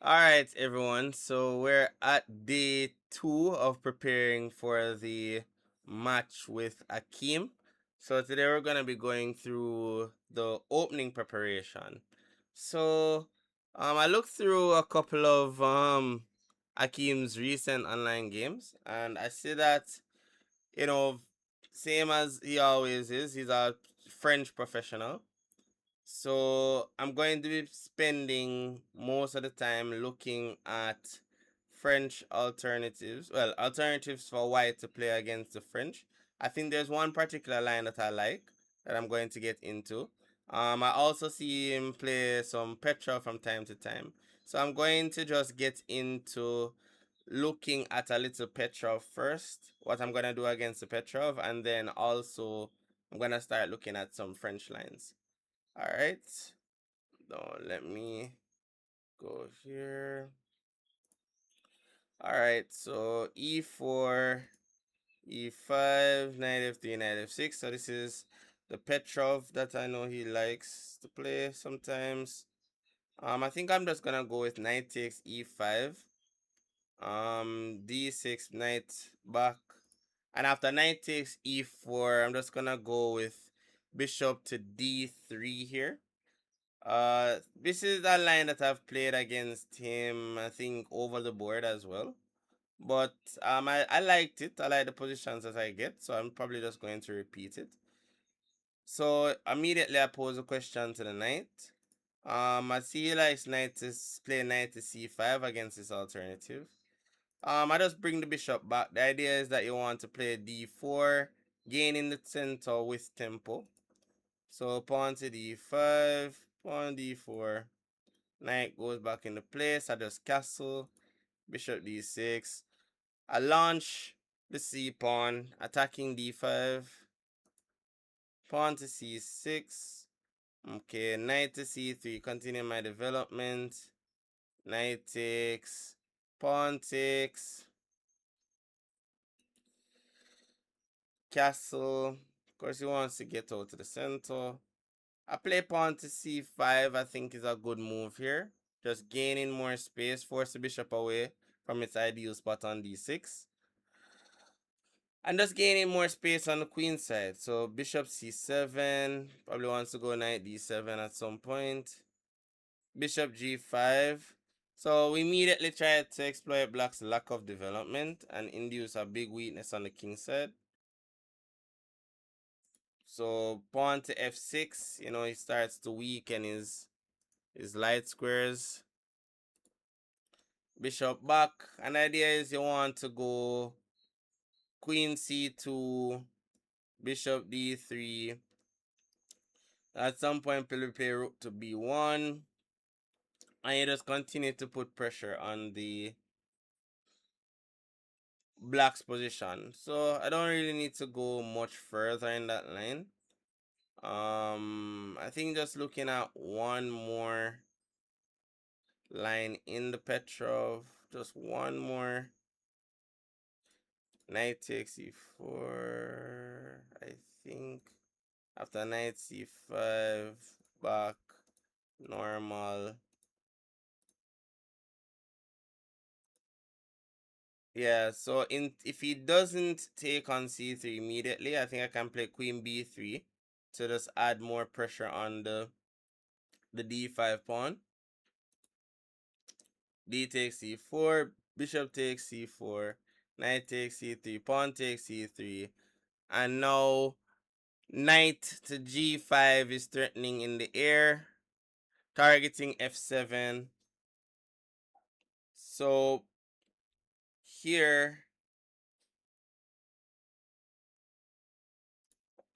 Alright, everyone. So we're at day 2 of preparing for the match with Akeem. So today we're going to be going through the opening preparation. So I looked through a couple of Akeem's recent online games, and I see that, you know, same as he always is, he's a French professional. So I'm going to be spending most of the time looking at French alternatives. Well, alternatives for white to play against the French. I think there's one particular line that I like that I'm going to get into. I also see him play some Petrov from time to time. So I'm going to just get into looking at a little Petrov first, what I'm going to do against the Petrov, and then also I'm going to start looking at some French lines. All right. Now let me go here. All right. So e4, e5, knight f3, knight f6. So this is the Petrov that I know he likes to play sometimes. I think I'm just gonna go with knight takes e5. D6, knight back, and after knight takes e4, I'm just gonna go with bishop to d3 here. This is a line that I've played against him, I think, over the board as well. But I liked it. I like the positions that I get, so I'm probably just going to repeat it. So immediately I pose a question to the knight. I see he likes knight to play knight to c5 against this alternative. I just bring the bishop back. The idea is that you want to play d4, gaining the center with tempo. So pawn to d5, pawn d4. Knight goes back into place. I just castle. Bishop d6. I launch the c pawn, attacking d5. Pawn to c6. Okay, knight to c3. Continue my development. Knight takes. Pawn takes. Castle. Of course, he wants to get out to the center. I play pawn to c5. I think is a good move here. Just gaining more space. Force the bishop away from its ideal spot on d6. And just gaining more space on the queen side. So bishop c7. Probably wants to go knight d7 at some point. Bishop g5. So we immediately try to exploit black's lack of development and induce a big weakness on the king side. So pawn to f6. He starts to weaken his light squares. Bishop back. An idea is you want to go queen c2, bishop d3. At some point, we'll play rook to b1. And you just continue to put pressure on the black's position. So I don't really need to go much further in that line. I think just looking at one more line in the Petrov. Just one more. Knight takes e4. I think after knight c5, back, normal. Yeah, so if he doesn't take on c3 immediately, I think I can play queen b3 to just add more pressure on the d5 pawn. D takes c4, bishop takes c4, knight takes c3, pawn takes c3, and now knight to g5 is threatening in the air, targeting f7. So here,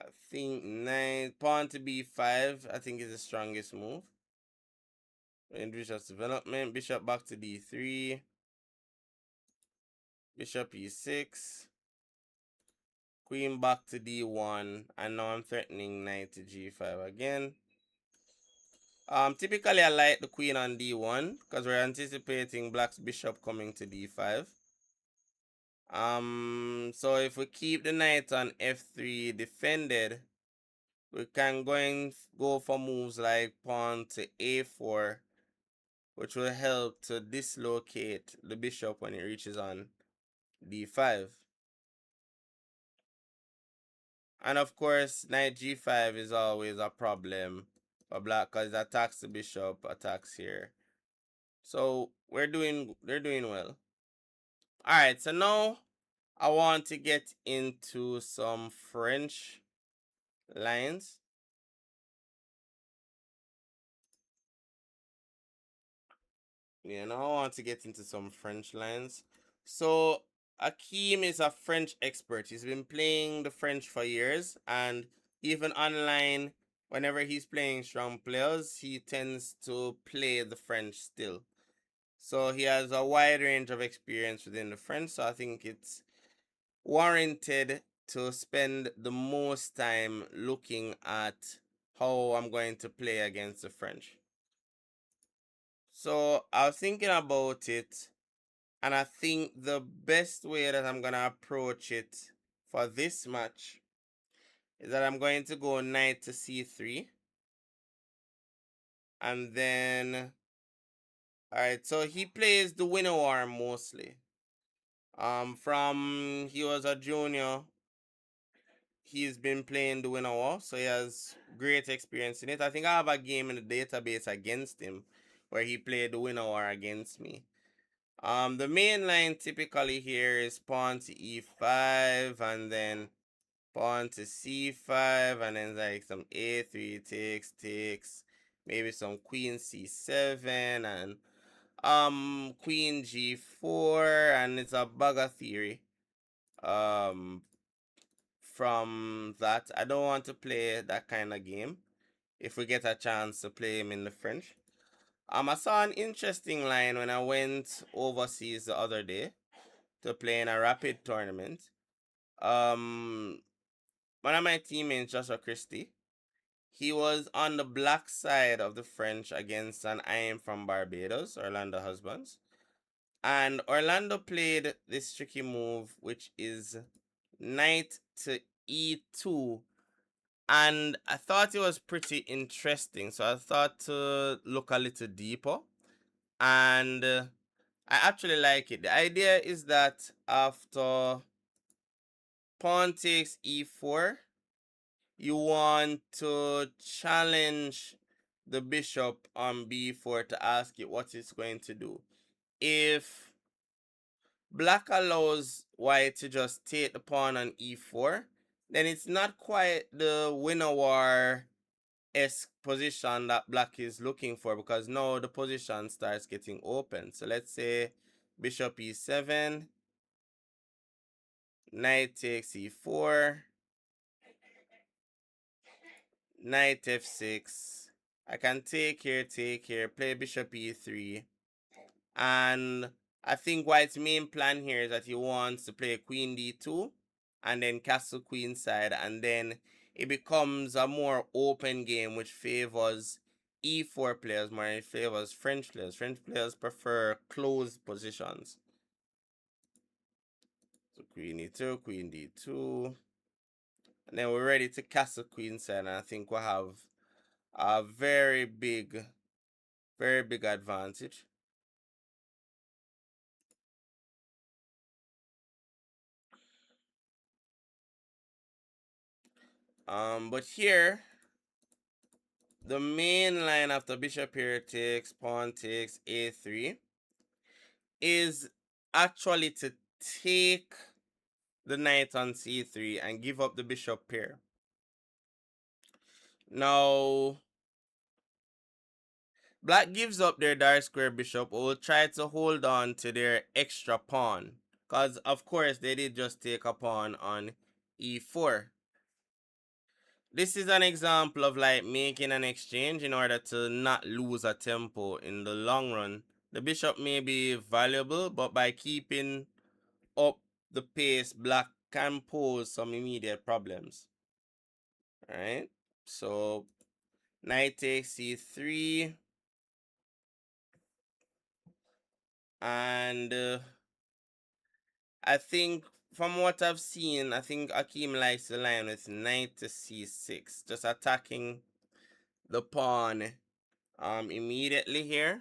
I think knight, pawn to b5, I think is the strongest move. In bishop's development, bishop back to d3, bishop e6, queen back to d1, and now I'm threatening knight to g5 again. Typically I like the queen on d1 because we're anticipating black's bishop coming to d5. So if we keep the knight on f3 defended, we can go for moves like pawn to a4 which will help to dislocate the bishop when it reaches on d5. And of course, knight g5 is always a problem for black because it attacks the bishop, attacks here. So they're doing well. Alright, so now I want to get into some French lines. Yeah, now I want to get into some French lines. So Akeem is a French expert. He's been playing the French for years, and even online, whenever he's playing strong players, he tends to play the French still. So he has a wide range of experience within the French, so I think it's warranted to spend the most time looking at how I'm going to play against the French. So I was thinking about it, and I think the best way that I'm going to approach it for this match is that I'm going to go knight to c3. And then, alright, so he plays the winner war mostly. From he was a junior, he's been playing the winner war, so he has great experience in it. I think I have a game in the database against him where he played the winner war against me. The main line typically here is pawn to e5 and then pawn to c5 and then like some a3 takes, maybe some queen c7 and queen g4, and it's a bugger theory. From that, I don't want to play that kind of game if we get a chance to play him in the French. I saw an interesting line when I went overseas the other day to play in a rapid tournament. Um, One of my teammates, Joshua Christie, he was on the black side of the French against an I am from Barbados, Orlando Husbands. And Orlando played this tricky move, which is knight to e2. And I thought it was pretty interesting. So I thought to look a little deeper. And I actually like it. The idea is that after pawn takes e4, you want to challenge the bishop on b4 to ask it what it's going to do. If black allows white to just take the pawn on e4, then it's not quite the winner war esque position that black is looking for, because now the position starts getting open. So let's say bishop e7, knight takes e4, knight f6. I can take here, play bishop e3. And I think white's main plan here is that he wants to play queen d2 and then castle queen side, and then it becomes a more open game which favors e4 players more than it favors French players. French players prefer closed positions. So queen e2, queen d2. And then we're ready to castle queen side, and I think we'll have a very big advantage. But here, the main line after bishop here takes, pawn takes, a3, is actually to take the knight on c3 and give up the bishop pair. Now, black gives up their dark square bishop, but will try to hold on to their extra pawn, because of course they did just take a pawn on e4. This is an example of like making an exchange in order to not lose a tempo in the long run. The bishop may be valuable, but by keeping up the pace, black can pose some immediate problems. Right? So knight takes c3, and I think from what I've seen, I think Akeem likes the line with knight to c6, just attacking the pawn immediately here.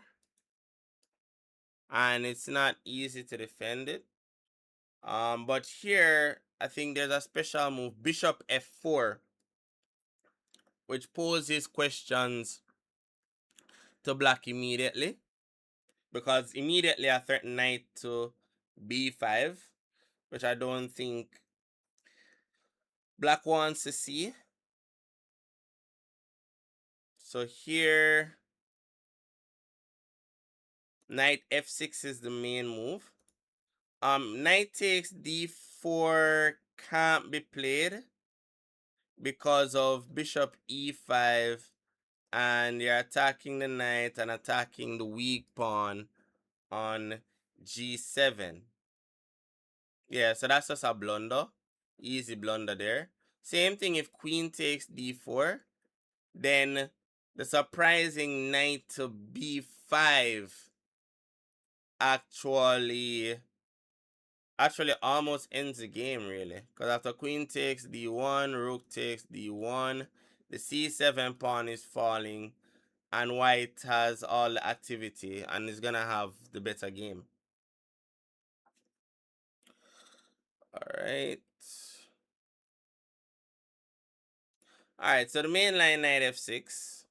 and it's not easy to defend it. But here I think there's a special move, bishop f4, which poses questions to black immediately, because immediately I threaten knight to b5, which I don't think black wants to see. So here, knight f6 is the main move. Knight takes d4 can't be played because of bishop e5, and you're attacking the knight and attacking the weak pawn on g7. Yeah, so that's just a blunder. Easy blunder there. Same thing if queen takes d4, then the surprising knight to b5 actually almost ends the game, really, because after queen takes d1, rook takes d1, the c7 pawn is falling, and white has all the activity and is gonna have the better game. Alright, so the main line, knight f6,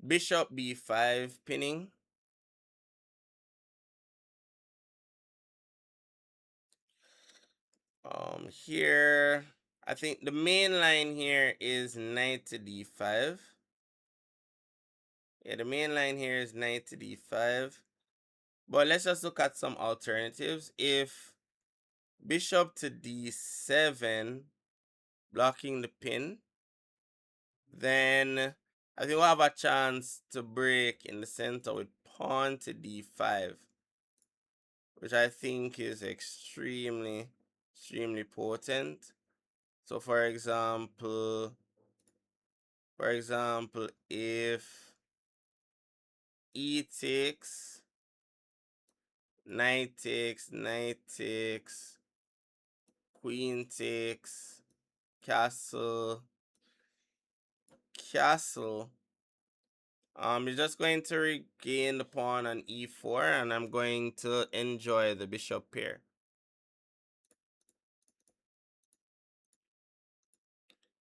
bishop b5 pinning. Here, I think the main line here is knight to d5. Yeah, the main line here is knight to d5. But let's just look at some alternatives. If bishop to d7, blocking the pin, then I think we'll have a chance to break in the center with pawn to d5, which I think is extremely, extremely potent. So for example, if e takes, knight takes, knight takes, queen takes, castle, castle, you're just going to regain the pawn on e4, and I'm going to enjoy the bishop pair.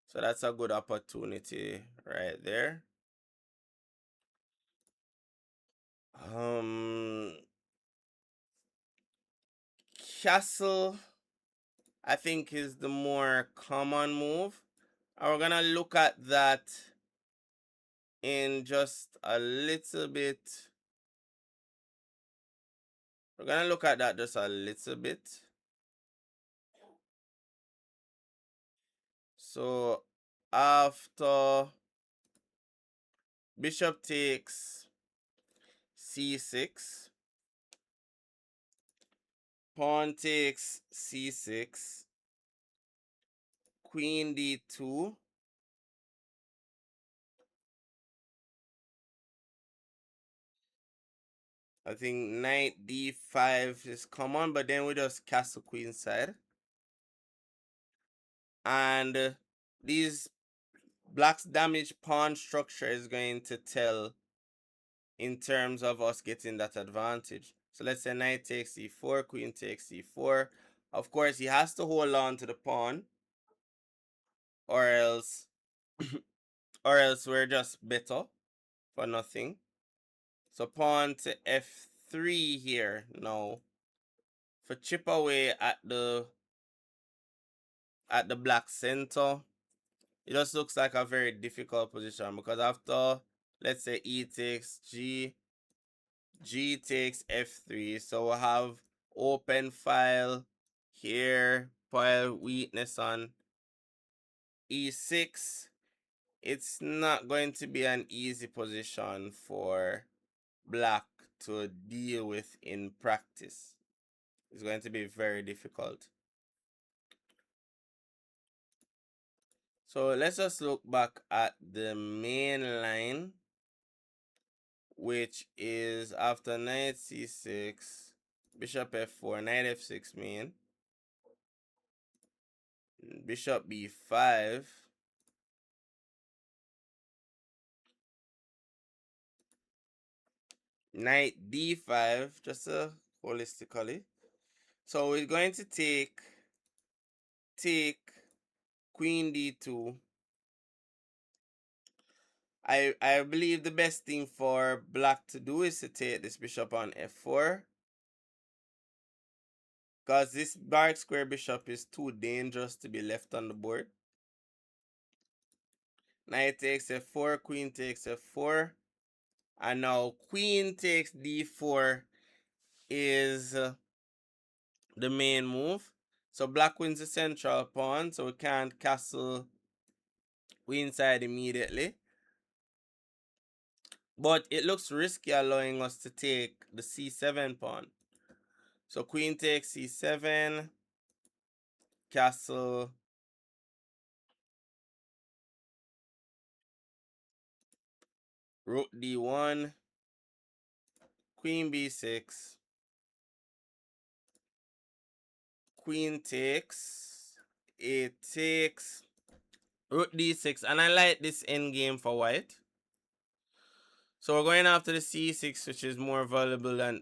So that's a good opportunity right there. Castle, I think, is the more common move. And we're gonna look at that in just a little bit. We're gonna look at that just a little bit. So after bishop takes c6, pawn takes c6, queen d2, I think knight d5 is common, but then we just castle queen side. And these black's damage pawn structure is going to tell in terms of us getting that advantage. So let's say knight takes c4, queen takes c4. Of course, he has to hold on to the pawn, or else we're just better for nothing. So pawn to f3 here now, for chip away at the black center. It just looks like a very difficult position, because after, let's say, e takes g, g takes f3, so we'll have open file here, file weakness on e6. It's not going to be an easy position for black to deal with in practice. It's going to be very difficult. So let's just look back at the main line, which is after knight c6, bishop f4, knight f6 main, bishop b5, knight d5, just holistically. So we're going to take queen d2. I believe the best thing for black to do is to take this bishop on f4, because this dark square bishop is too dangerous to be left on the board. Knight takes f4, queen takes f4, and now queen takes d4 is the main move. So black wins the central pawn, so we can't castle queen side immediately. But it looks risky allowing us to take the c7 pawn. So queen takes c7, castle, rook d1, queen b6, queen takes, it takes, rook d6, and I like this endgame for white. So we're going after the c6, which is more vulnerable than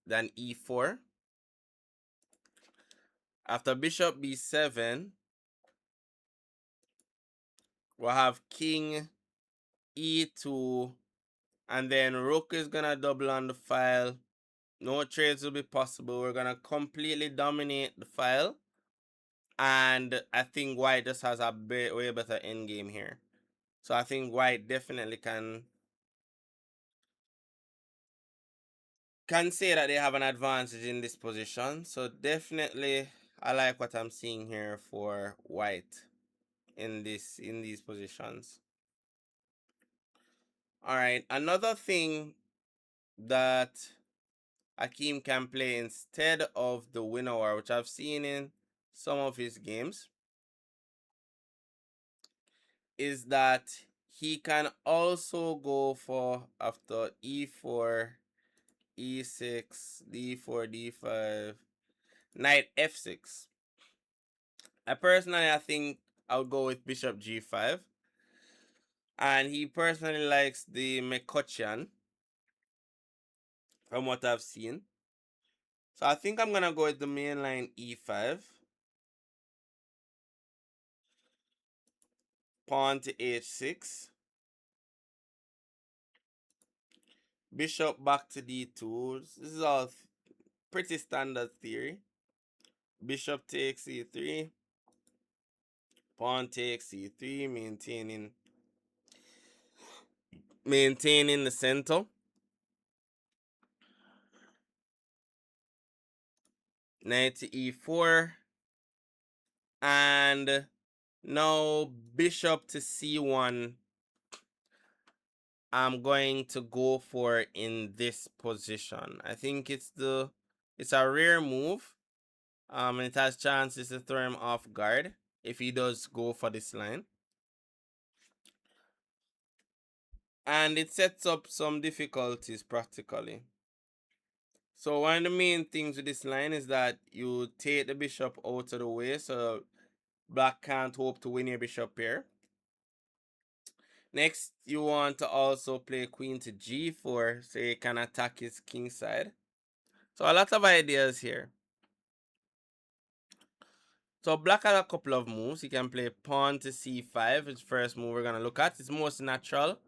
e4. After bishop b7, we'll have king e2, and then rook is gonna double on the file. No trades will be possible. We're gonna completely dominate the file, and I think white just has a way better endgame here. So I think white definitely can say that they have an advantage in this position. So definitely I like what I'm seeing here for white in these positions. All right, another thing that Akeem can play instead of the winner war, which I've seen in some of his games, is that he can also go for, after e4, e6, d4, d5, knight f6. I think I'll go with bishop g5. And he personally likes the McCutcheon from what I've seen. So I think I'm going to go with the main line e5. Pawn to h6. Bishop back to d2. This is all pretty standard theory. Bishop takes e3. Pawn takes e3, maintaining the center. Knight to e4. And now bishop to c1. I'm going to go for in this position. I think it's a rare move. It has chances to throw him off guard if he does go for this line. And it sets up some difficulties practically. So one of the main things with this line is that you take the bishop out of the way, so black can't hope to win your bishop here. Next, you want to also play queen to g4 so you can attack his king side. So a lot of ideas here. So black has a couple of moves. He can play pawn to c5, which first move we're gonna look at. It's most natural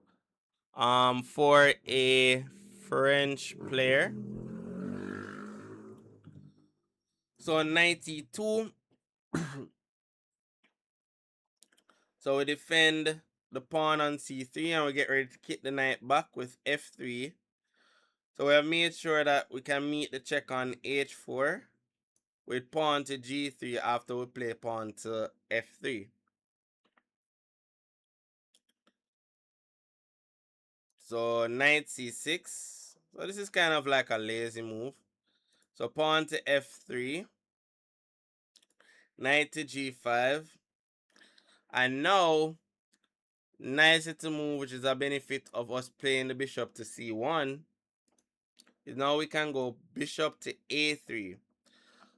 for a French player. So knight e2. So we defend the pawn on c3 and we get ready to kick the knight back with f3. So we have made sure that we can meet the check on h4 with pawn to g3 after we play pawn to f3. So knight c6. So this is kind of like a lazy move. So pawn to f3. Knight to g5. And now, knight to move, which is a benefit of us playing the bishop to c1, is now we can go bishop to a3.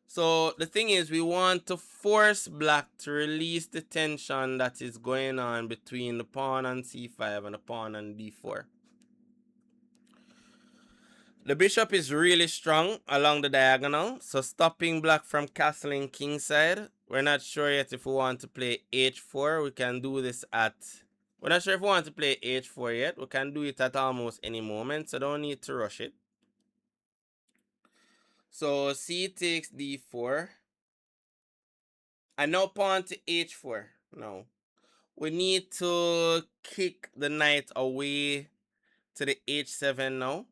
So the thing is, we want to force black to release the tension that is going on between the pawn on c5 and the pawn on d4. The bishop is really strong along the diagonal, so stopping black from castling kingside. We're not sure yet if we want to play h4. We can do this at... We're not sure if we want to play h4 yet. We can do it at almost any moment, so don't need to rush it. So c takes d4. And now pawn to h4. No. We need to kick the knight away to the h7 now.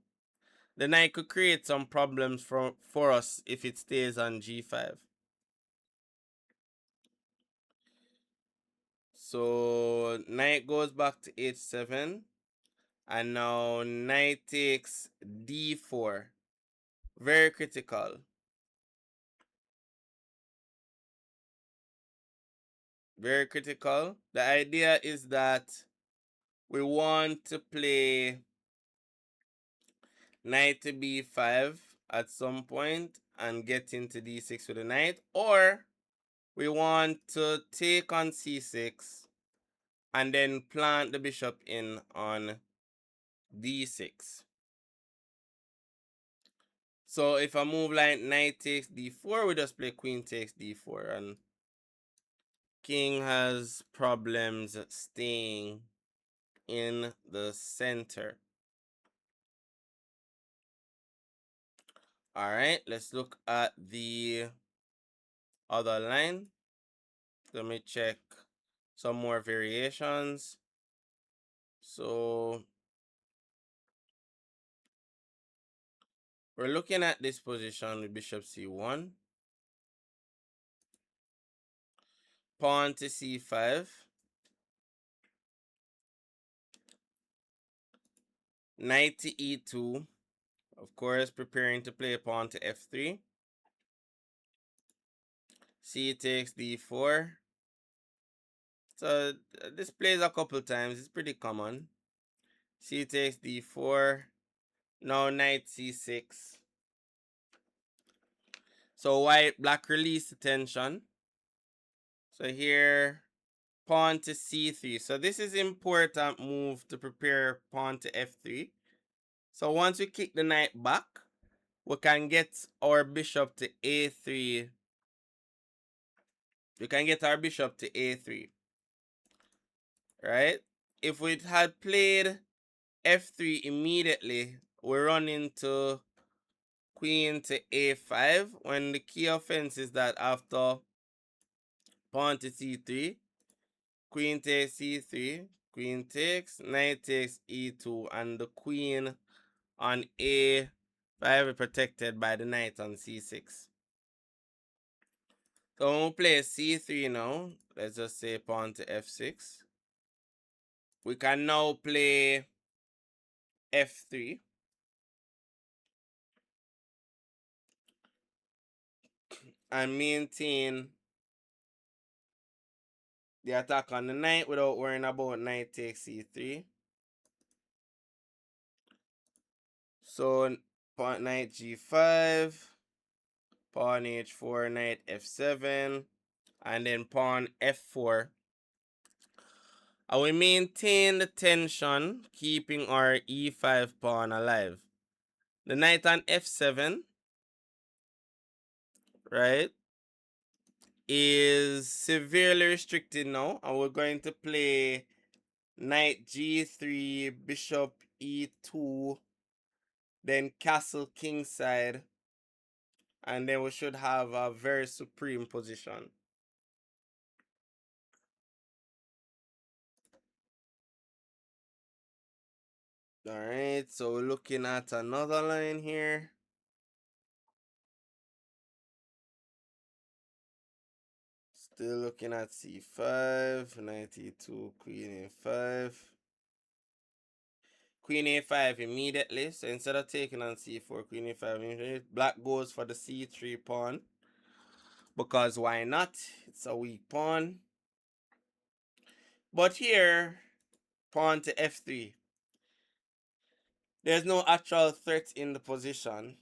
The knight could create some problems for us if it stays on g5. So knight goes back to h7. And now knight takes d4. Very critical. Very critical. The idea is that we want to play knight to b5 at some point and get into d6 with the knight, or we want to take on c6 and then plant the bishop in on d6. So if I move like knight takes d4, we just play queen takes d4, and king has problems staying in the center. All right, let's look at the other line. Let me check some more variations. So we're looking at this position with bishop c1, pawn to c5, knight to e2, of course preparing to play pawn to f3, c takes d4. So this plays a couple times, it's pretty common. C takes d4, now knight c6. So black release the tension. So here, pawn to c3. So this is important move to prepare pawn to f3. So once we kick the knight back, we can get our bishop to a3. We can get our bishop to a3. Right? If we had played f3 immediately, we run into queen to a5, when the key offense is that after pawn to c3, queen takes c3, queen takes, knight takes e2, and the queen on a5 is protected by the knight on c6. So when we play c3 now, let's just say pawn to f6. We can now play f3. And maintain the attack on the knight without worrying about knight takes c3. So pawn knight g5, pawn h4, knight f7, and then pawn f4. And we maintain the tension, keeping our e5 pawn alive. The knight on f7, right, is severely restricted now, and we're going to play knight g3, bishop e2, then castle kingside, and then we should have a very supreme position. All right, so we're looking at another line here. Still looking at c5, knight e2, queen a5. Queen a5 immediately, so instead of taking on c4, queen a5 immediately, black goes for the c3 pawn, because why not? It's a weak pawn. But here, pawn to f3. There's no actual threat in the position.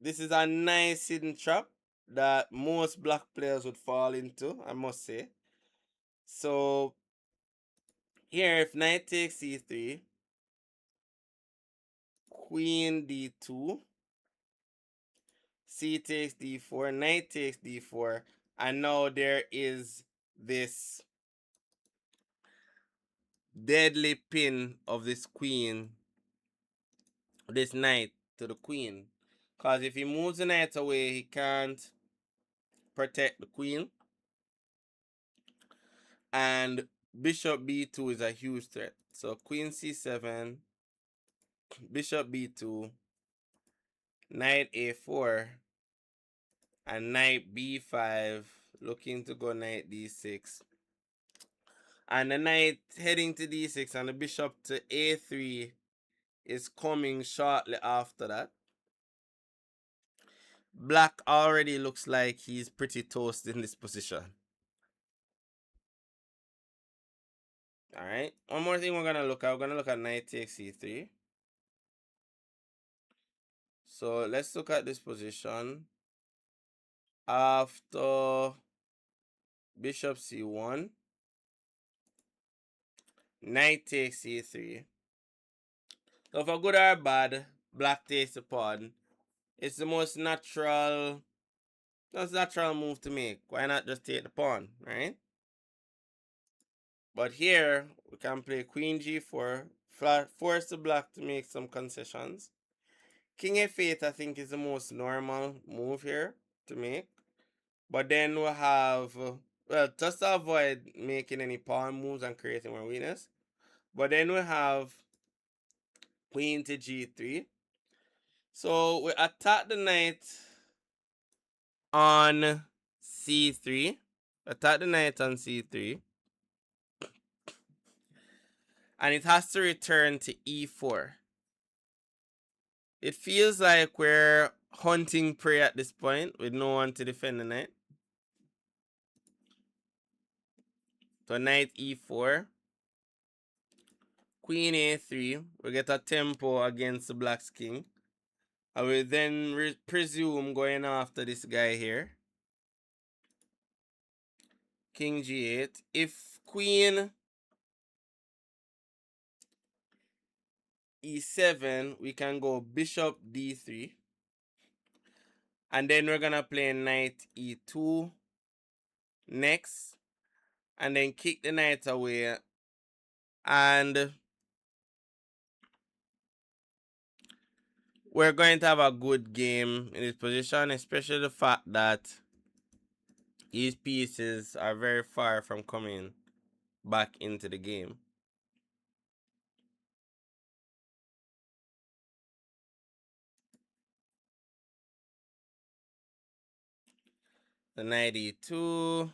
This is a nice hidden trap that most black players would fall into, I must say. So here, if knight takes c3, queen d2, c takes d4, knight takes d4, and now there is this deadly pin of this queen, this knight to the queen. Because if he moves the knight away, he can't protect the queen. And bishop b2 is a huge threat. So queen c7, bishop b2, knight a4, and knight b5, looking to go knight d6. And the knight heading to d6 and the bishop to a3 is coming shortly after that. Black already looks like he's pretty toast in this position. Alright, one more thing we're going to look at. We're going to look at knight takes c3. So let's look at this position. After bishop c1, knight takes c3. So for good or bad, black takes the pawn. It's the most natural move to make. Why not just take the pawn, right? But here, we can play queen g4, force the black to make some concessions. King f8, I think, is the most normal move here to make. But then we'll have, well, just to avoid making any pawn moves and creating more weakness. But then we have queen to g3. So we attack the knight on c3. Attack the knight on c3. And it has to return to e4. It feels like we're hunting prey at this point with no one to defend the knight. So knight e4. Queen a3. We get a tempo against the black's king. I will then presume going after this guy here. King g8. If queen e7, we can go bishop d3. And then we're going to play knight e2 next. And then kick the knight away. And we're going to have a good game in this position, especially the fact that these pieces are very far from coming back into the game. The knight e2,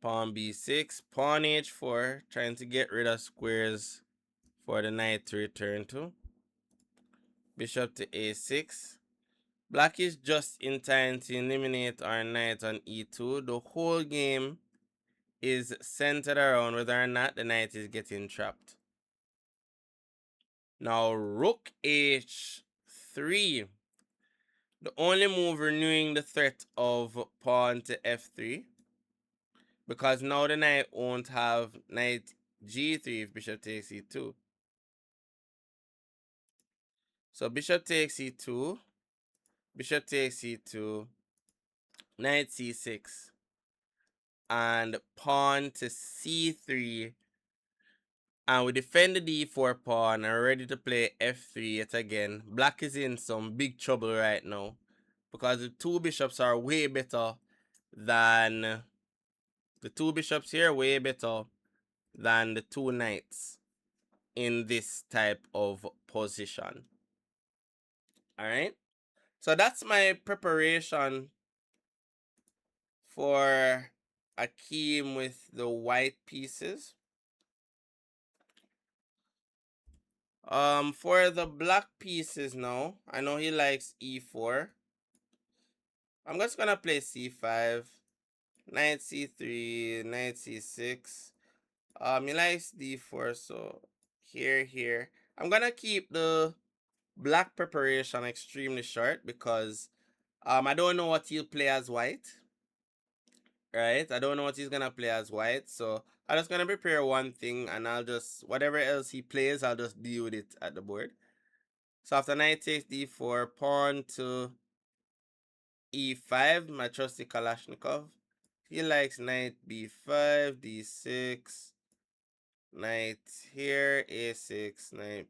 pawn b6, pawn h4, trying to get rid of squares for the knight to return to. Bishop to a6. Black is just in time to eliminate our knight on e2. The whole game is centered around whether or not the knight is getting trapped. Now rook h3. The only move renewing the threat of pawn to f3. Because now the knight won't have knight g3 if bishop takes e2. So bishop takes e2. Bishop takes e2. Knight c6. And pawn to c3. And we defend the d4 pawn and are ready to play f3 yet again. Black is in some big trouble right now. Because the two bishops are way better than... The two bishops here way better than the two knights in this type of position. Alright? So that's my preparation for Akeem with the white pieces. For the black pieces now, I know he likes e4. I'm just gonna play c5, knight c3, knight c6. He likes d4, so here. I'm gonna keep the black preparation extremely short because I don't know what he'll play as white. Right? I don't know what he's gonna play as white, so I'm just gonna prepare one thing, and I'll just, whatever else he plays, I'll just deal with it at the board. So after knight takes d4, pawn to e5, my trusty Kalashnikov. He likes knight b5, d6, knight here, a6, knight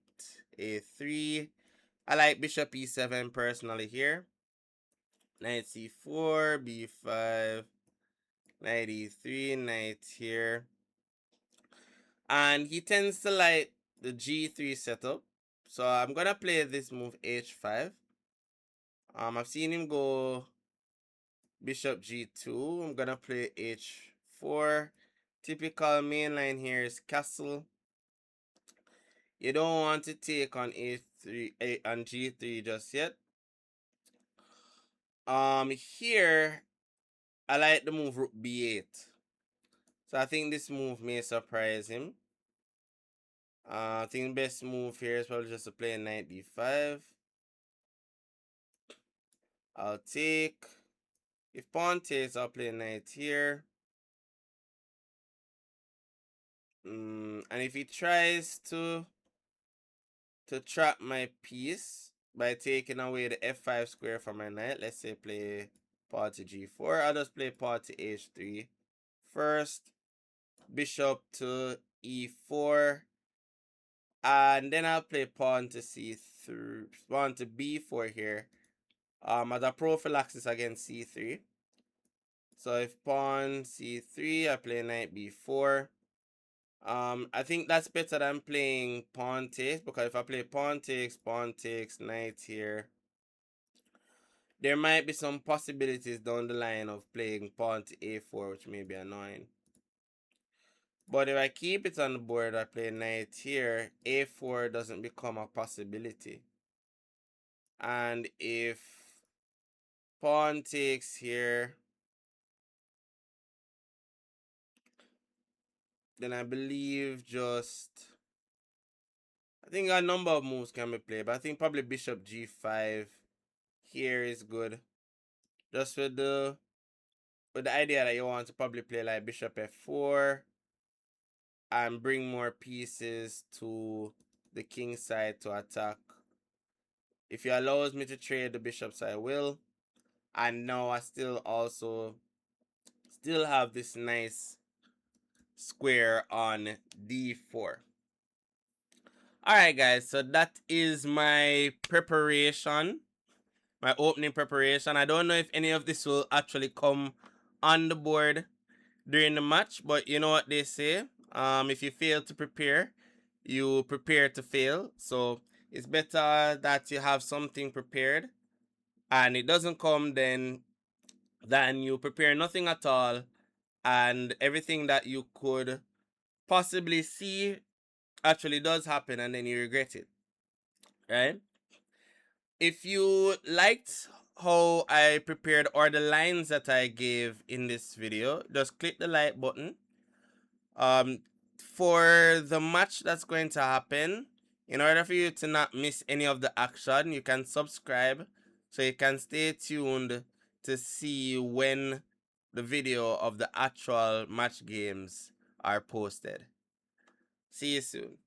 a3. I like bishop e7 personally here. Knight c4, b5, knight e3, knight here. And he tends to like the g3 setup. So I'm gonna play this move h5. I've seen him go bishop g2. I'm gonna play h4. Typical main line here is castle. You don't want to take on a3 on g3 just yet. Here I like the move rook b8. So I think this move may surprise him. I think the best move here is probably just to play knight d5. I'll take. If pawn takes, I'll play knight here. And if he tries to trap my piece by taking away the f5 square from my knight, let's say play pawn to g4, I'll just play pawn to h3 first, bishop to e4, and then I'll play pawn to c3, pawn to b4 here, as a prophylaxis against c3. So if pawn c3, I play knight b4. I think that's better than playing pawn takes, because if I play pawn takes, knight here, there might be some possibilities down the line of playing pawn to a4, which may be annoying. But if I keep it on the board, I play knight here, a4 doesn't become a possibility. And if pawn takes here, then I believe I think a number of moves can be played, but I think probably bishop g5 here is good. Just with the idea that you want to probably play like bishop f4 and bring more pieces to the king side to attack. If he allows me to trade the bishops, I will. And now I still have this nice square on d4. Alright guys, so that is my preparation, my opening preparation. I don't know if any of this will actually come on the board during the match, but you know what they say, if you fail to prepare, you prepare to fail. So it's better that you have something prepared and it doesn't come then than you prepare nothing at all and everything that you could possibly see actually does happen and then you regret it, right? If you liked how I prepared or the lines that I gave in this video, just click the like button. For the match that's going to happen, in order for you to not miss any of the action, you can subscribe so you can stay tuned to see when the video of the actual match games are posted. See you soon.